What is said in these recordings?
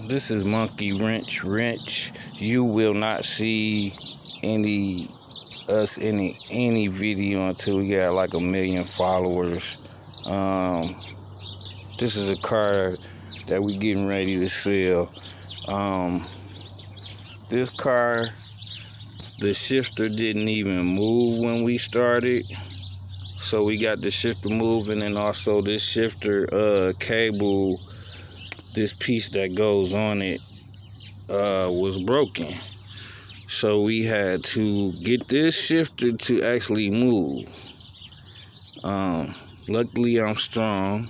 This is Monkey Wrench. You will not see any video until we got like 1 million followers. This is a car that we getting ready to sell. This car, the shifter didn't even move when we started, so we got the shifter moving, and also this shifter cable, this piece that goes on it was broken, so we had to get this shifter to actually move. Luckily I'm strong,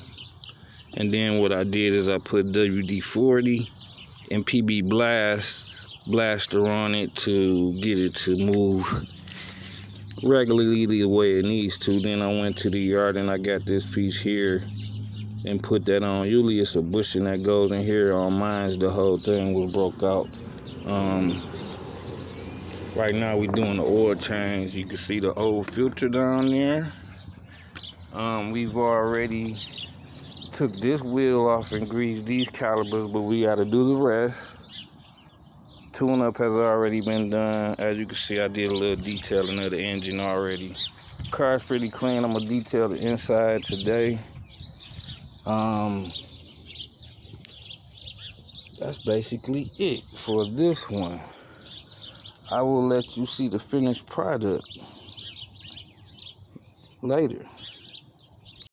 and then what I did is I put WD-40 and PB blaster on it to get it to move regularly the way it needs to. Then I went to the yard and I got this piece here and put that on. Usually it's a bushing that goes in here. On mine, the whole thing was broke out. Right now we're doing the oil change. You can see the old filter down there. We've already took this wheel off and greased these calipers, but we got to do the rest. Tune-up has already been done. As you can see, I did a little detailing of the engine already. Car's pretty clean. I'm gonna detail the inside today. That's basically it for this one. I will let you see the finished product later.